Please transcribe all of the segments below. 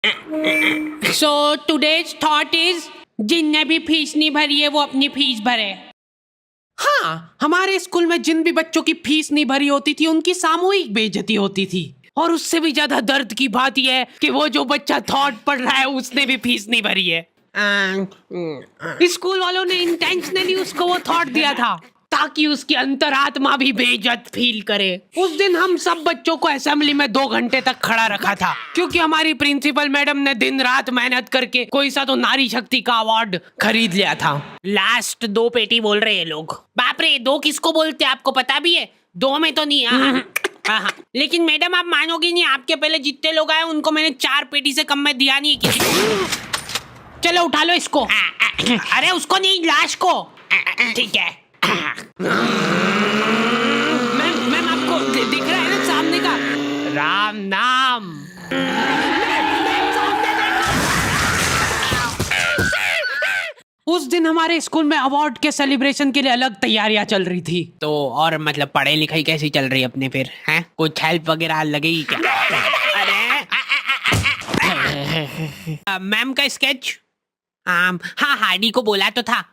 So today's thought is जिनने भी fees नहीं भरी है वो अपनी फीस भरे। हाँ, हमारे स्कूल में जिन भी बच्चों की फीस नहीं भरी होती थी उनकी सामूहिक बेइज्जती होती थी। और उससे भी ज्यादा दर्द की बात यह है कि वो जो बच्चा थॉट पढ़ रहा है उसने भी फीस नहीं भरी है। स्कूल वालों ने इंटेंशनली उसको वो थॉट दिया था ताकि उसकी अंतरात्मा भी बेइज्जत फील करे। उस दिन हम सब बच्चों को असेंबली में 2 घंटे तक खड़ा रखा था क्योंकि हमारी प्रिंसिपल मैडम ने दिन रात मेहनत करके कोई सा तो नारी शक्ति का अवार्ड खरीद लिया था। लास्ट 2 पेटी बोल रहे हैं लोग। बाप रे, 2 किसको बोलते हैं आपको पता भी है? 2 में तो नहीं। हाँ। लेकिन मैडम आप मानोगी नहीं, आपके पहले जितने लोग आए उनको मैंने 4 पेटी से कम में दिया नहीं किसी को। चलो उठा लो इसको। अरे उसको नहीं, लाश को। ठीक है। मैम आपको दिख रहा है ना सामने का राम नाम। उस दिन हमारे स्कूल में अवार्ड के सेलिब्रेशन के लिए अलग तैयारियां चल रही थी। तो और मतलब पढ़ाई लिखाई कैसी चल रही है अपने फिर? हैं कुछ हेल्प वगैरह लगेगी क्या? अरे मैम का स्केच। हाँ, हार्डी को बोला तो था।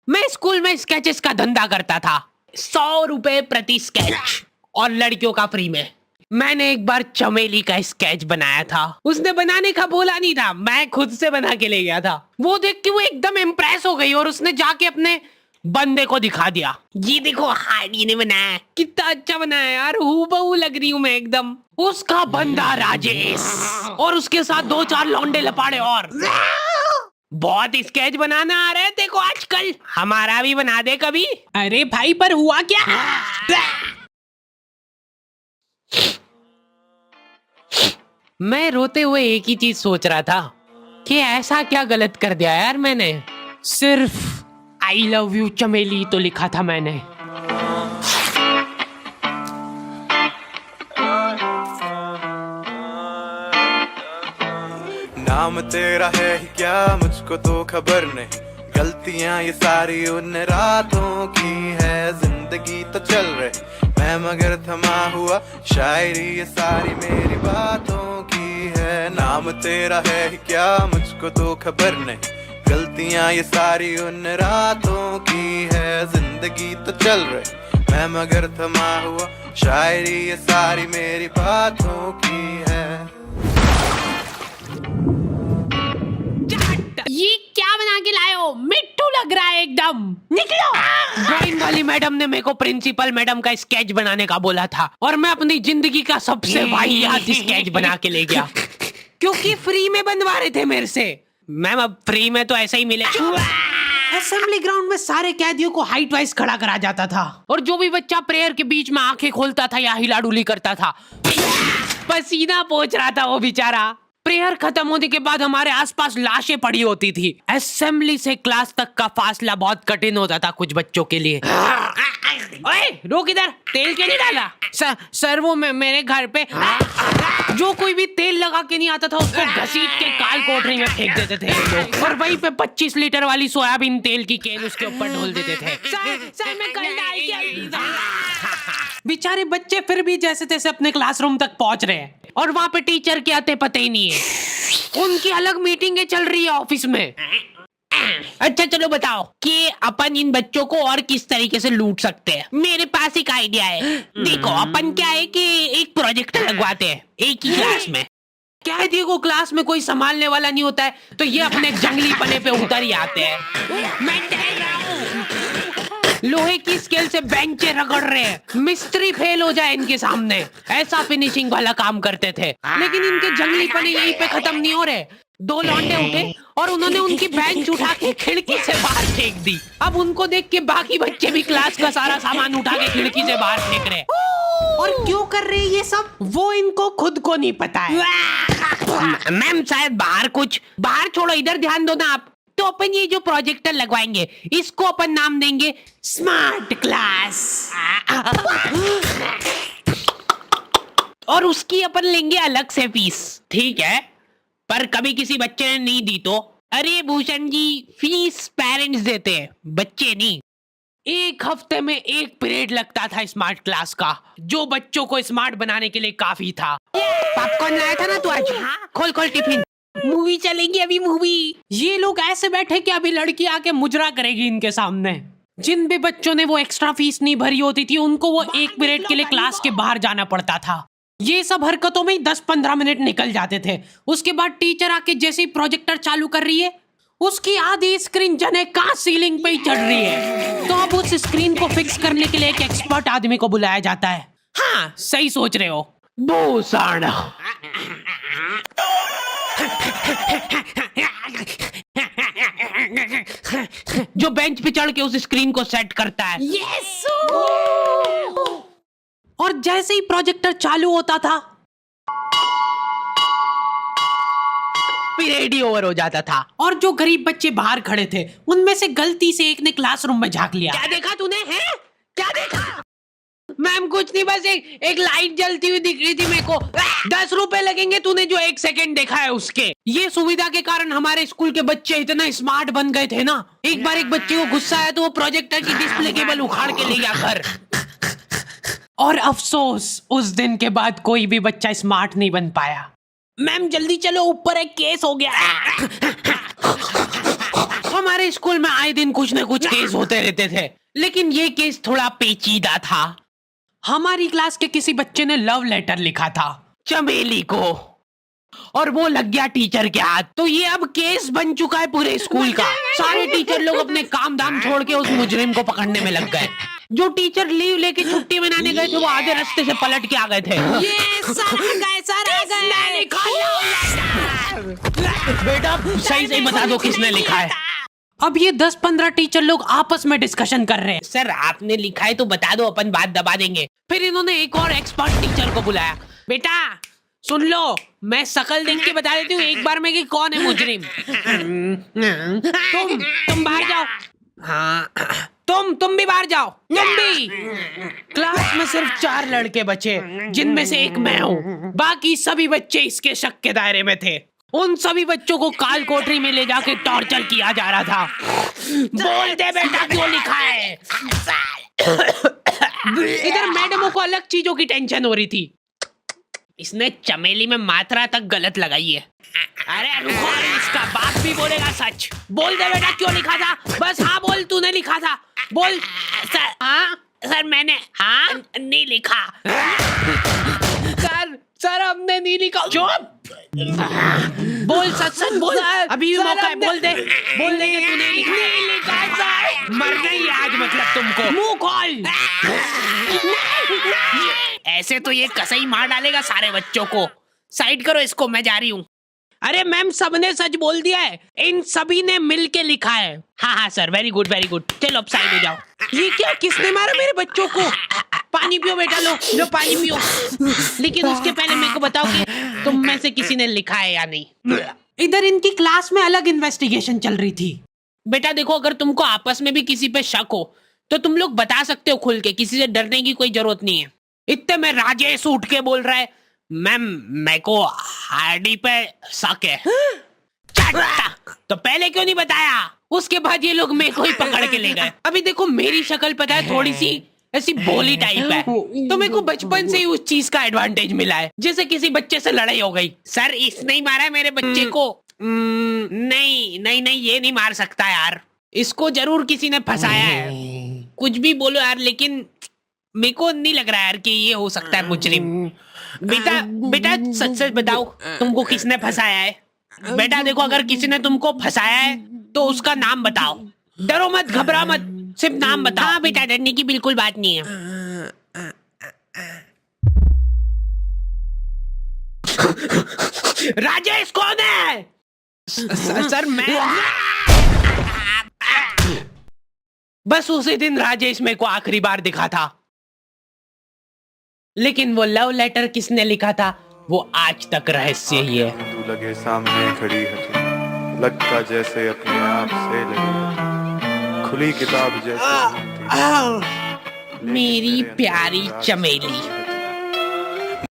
मैं स्कूल में स्केचेस का धंधा करता था, 100 रुपए प्रति स्केच और लड़कियों का फ्री में। मैंने एक बार चमेली का स्केच बनाया था। उसने बनाने का बोला नहीं था, मैं खुद से बना के ले गया था। वो देख के वो एकदम इम्प्रेस हो गई और उसने जाके अपने बंदे को दिखा दिया। ये देखो हार्डी ने बनाया, कितना अच्छा बनाया यार, हूबहू लग रही हूँ मैं एकदम। उसका बंदा राजेश और उसके साथ 2-4 लौंडे लपाड़े और। बहुत स्केच बनाना आ रहे थे को आजकल, हमारा भी बना दे कभी। अरे भाई पर हुआ क्या? मैं रोते हुए एक ही चीज सोच रहा था कि ऐसा क्या गलत कर दिया यार मैंने। सिर्फ आई लव यू चमेली तो लिखा था मैंने। नाम तेरा है ही क्या मुझको तो खबर नहीं, गलतियां ये सारी उन रातों की है। जिंदगी तो चल रही मैं मगर थमा हुआ, शायरी ये सारी मेरी बातों की है। नाम तेरा है ही क्या मुझको तो खबर नहीं, गलतियां ये सारी उन रातों की है। जिंदगी तो चल रही मैं मगर थमा हुआ, शायरी ये सारी मेरी बातों की है। ये क्या बना के लाए हो? मिट्टू लग रहा है एकदम। निकलो। ड्राइंग वाली मैडम ने मेरे को प्रिंसिपल मैडम का स्केच बनाने का बोला था और मैं अपनी जिंदगी का सबसे वाहियात स्केच बना के ले गया क्योंकि फ्री में बनवा रहे थे मेरे से। मैम अब फ्री में तो ऐसा ही मिले। असेंबली ग्राउंड में सारे कैदियों को हाइट वाइज खड़ा करा जाता था और जो भी बच्चा प्रेयर के बीच में आंखें खोलता था या हिलाडुली करता था, पसीना पोंछ रहा था वो बेचारा। प्रेयर खत्म होने के बाद हमारे आसपास लाशें पड़ी होती थी। असेंबली से क्लास तक का फासला बहुत कठिन होता था कुछ बच्चों के लिए। ओए रोक इधर, तेल क्यों नहीं डाला? सर वो मेरे घर पे जो कोई भी तेल लगा के नहीं आता था उसको घसीट के काल कोठरी में फेंक देते थे लोग और वहीं पे 25 लीटर वाली सोयाबीन तेल की केन उसके ऊपर ढोल देते थे। सर मैं कल डाल के। बेचारे बच्चे फिर भी जैसे तैसे अपने क्लासरूम तक पहुंच रहे हैं और वहां पे टीचर के आते पता ही नहीं है। उनकी अलग मीटिंगें चल रही है ऑफिस में। अच्छा चलो बताओ कि अपन इन बच्चों को और किस तरीके से लूट सकते हैं। मेरे पास एक आइडिया है। देखो अपन क्या है कि एक प्रोजेक्टर लगवाते हैं एक ही क्लास में। कैदियों को क्लास में कोई संभालने वाला नहीं होता है तो ये अपने जंगली पने पे उतर ही आते हैं। मैं कह रहा हूँ लोहे की स्केल से बेंचे रगड़ रहे हैं, मिस्त्री फेल हो जाए इनके सामने, ऐसा फिनिशिंग वाला काम करते थे। लेकिन इनके जंगली पने यहीं पे खत्म नहीं हो रहे। 2 लौंडे उठे और उन्होंने उनकी बेंच उठा के खिड़की से बाहर फेंक दी। अब उनको देख के बाकी बच्चे भी क्लास का सारा सामान उठा के खिड़की से बाहर फेंक रहे। और क्यों कर रहे हैं ये सब वो इनको खुद को नहीं पता है। मैम शायद बाहर छोड़ो, इधर ध्यान दो ना आप। तो अपन ये जो प्रोजेक्टर लगवाएंगे इसको अपन नाम देंगे स्मार्ट क्लास और उसकी अपन लेंगे अलग से फीस। ठीक है, पर कभी किसी बच्चे ने नहीं दी तो? अरे भूषण जी, फीस पेरेंट्स देते हैं, बच्चे नहीं। 1 हफ्ते में 1 पीरियड लगता था स्मार्ट क्लास का, जो बच्चों को स्मार्ट बनाने के लिए काफी था। पॉपकॉर्न लाया था ना तू आज? खोल टिफिन। मूवी चलेगी अभी मूवी। ये लोग ऐसे बैठे कि अभी लड़की आके मुजरा करेगी इनके सामने। जिन भी बच्चों ने वो एक्स्ट्रा फीस नहीं भरी होती थी उनको वो 1 पीरियड के लिए क्लास के बाहर जाना पड़ता था। ये सब हरकतों में ही 10-15 मिनट निकल जाते थे। उसके बाद टीचर आके जैसे ही प्रोजेक्टर चालू कर रही है उसकी आधी स्क्रीन जने का सीलिंग पे ही चढ़ रही है। तो अब उस स्क्रीन को फिक्स करने के लिए एक एक्सपर्ट आदमी को बुलाया जाता है। हाँ सही सोच रहे हो। भूसाड़ा जो बेंच पे चढ़ के उस स्क्रीन को सेट करता है। यस। और जैसे ही प्रोजेक्टर चालू होता था पीरियड ही ओवर हो जाता था। और जो गरीब बच्चे बाहर खड़े थे उनमें से गलती से एक ने क्लासरूम में झांक लिया। क्या देखा तूने? है क्या देखा? मैम कुछ नहीं, बस एक लाइट जलती हुई दिख रही थी मेरे को। 10 रुपए लगेंगे तूने जो 1 सेकंड देखा है उसके। ये सुविधा के कारण हमारे स्कूल के बच्चे इतना स्मार्ट बन गए थे ना। एक बार एक बच्चे को गुस्सा आया तो वो प्रोजेक्टर की डिस्प्ले केबल उखाड़ के ले गया घर। और अफसोस उस दिन के बाद कोई भी बच्चा स्मार्ट नहीं बन पाया। मैम जल्दी चलो, ऊपर एक केस हो गया। हमारे स्कूल में आए दिन कुछ न कुछ केस होते रहते थे, लेकिन ये केस थोड़ा पेचीदा था। हमारी क्लास के किसी बच्चे ने लव लेटर लिखा था चमेली को और वो लग गया टीचर के हाथ। तो ये अब केस बन चुका है पूरे स्कूल का। सारे टीचर लोग अपने काम धाम छोड़ के उस मुजरिम को पकड़ने में लग गए। जो टीचर लीव लेके छुट्टी मनाने गए थे वो आधे रास्ते से पलट के आ गए थे। ये सर आ गए। बेटा सही सही बता दो किसने लिखा है। अब ये 10-15 टीचर लोग आपस में डिस्कशन कर रहे हैं। सर आपने लिखा है तो बता दो, अपन बात दबा देंगे। फिर इन्होंने एक और एक्सपर्ट टीचर को बुलाया। बेटा सुन लो, मैं शक्ल देख के बता देती हूँ एक बार में कि कौन है मुजरिम। तुम बाहर जाओ। हाँ तुम भी बाहर जाओ। तुम भी। क्लास में सिर्फ 4 लड़के बचे जिनमें से एक मैं हूँ। बाकी सभी बच्चे इसके शक के दायरे में थे। उन सभी बच्चों को काल कोठरी में ले जाके टॉर्चर किया जा रहा था। बोल दे बेटा क्यों लिखा है। इधर मैडमों को अलग चीजों की टेंशन हो रही थी। इसने चमेली में मात्रा तक गलत लगाई है। अरे रुको, इसका बाप भी बोलेगा सच। बोल दे बेटा क्यों लिखा था। बस हाँ बोल, तूने लिखा था। बोल। सर हाँ सर मैंने हाँ नहीं लिखा। सर हमने नहीं लिखा। चुप। बोल सच बोल। अभी भी मौका है, बोल दे। बोल दे कि तूने लिखा सर। मरना ही आज मतलब तुमको। मुंह खोल। ऐसे तो ये कसई मार डालेगा सारे बच्चों को। साइड करो इसको, मैं जा रही हूँ। अरे मैम सबने सच बोल दिया है, इन सभी ने मिल के लिखा है। हाँ sir, very good very good. चलो अब साइड हो जाओ। ये क्या, किसने मारा मेरे बच्चों को? पानी पियो बेटा, लो पानी पियो। लेकिन उसके पहले मेरे को बताओ कि तुम में से किसी ने लिखा है या नहीं। इधर इनकी क्लास में अलग इन्वेस्टिगेशन चल रही थी। बेटा देखो, अगर तुमको आपस में भी किसी पे शक हो तो तुम लोग बता सकते हो खुल के, किसी से डरने की कोई जरूरत नहीं है। इतने में राजेश उठ के बोल रहा है, मैम मेरे को हार्डी पे शक है। तो पहले क्यों नहीं बताया? उसके बाद ये लोग मेरे को ही पकड़ के ले गए। अभी देखो मेरी शक्ल पता है थोड़ी सी ऐसी भोली टाइप है, तो मेरे को बचपन से ही उस चीज का एडवांटेज मिला है। जैसे किसी बच्चे से लड़ाई हो गई, सर इसने ही मारा है मेरे बच्चे को। नहीं ये नहीं मार सकता यार, इसको जरूर किसी ने फंसाया है। कुछ भी बोलो यार, लेकिन मेरे को नहीं लग रहा यार कि ये हो सकता है मुजरिम। बेटा सच बताओ, तुमको किसने फंसाया है? बेटा देखो, अगर किसी ने तुमको फंसाया है तो उसका नाम बताओ। डरो मत, घबरा मत, सिर्फ नाम बताओ। हाँ बेटा, डरने की बिल्कुल बात नहीं है। राजेश कौन है? सर मैं। बस उसी दिन राजेश मेरे को आखिरी बार दिखा था, लेकिन वो लव लेटर किसने लिखा था वो आज तक रहस्य ही है। तू लगे सामने खड़ी है तू, लगता जैसे अपने आप से लगी, खुली किताब जैसे मेरी प्यारी चमेली।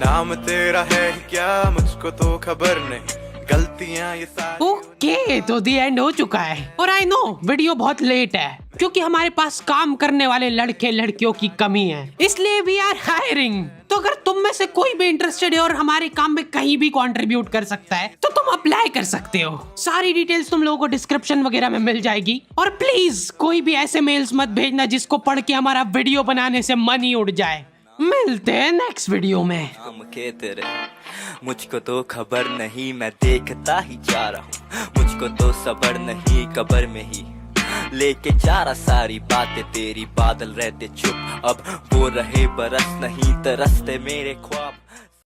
नाम तेरा है क्या मुझको तो खबर नहीं, गलतियां ये सारी। ओके, तो दी एंड हो चुका है। और आई नो वीडियो बहुत लेट है, क्योंकि हमारे पास काम करने वाले लड़के लड़कियों की कमी है, इसलिए वी आर हायरिंग। तो अगर तुम में से कोई भी इंटरेस्टेड है और हमारे काम में कहीं भी कंट्रीब्यूट कर सकता है तो तुम अप्लाई कर सकते हो। सारी डिटेल्स तुम लोगों को डिस्क्रिप्शन वगैरह में मिल जाएगी। और प्लीज कोई भी ऐसे मेल्स मत भेजना जिसको पढ़ के हमारा वीडियो बनाने से मन ही उड़ जाए। मिलते हैं नेक्स्ट वीडियो में। नाम के तेरे मुझको तो खबर नहीं, मैं देखता ही जा रहा हूँ। मुझको तो सबर नहीं, कबर में ही लेके जा रहा सारी बातें तेरी। बादल रहते चुप, अब वो रहे बरस नहीं, तरसते मेरे ख्वाब।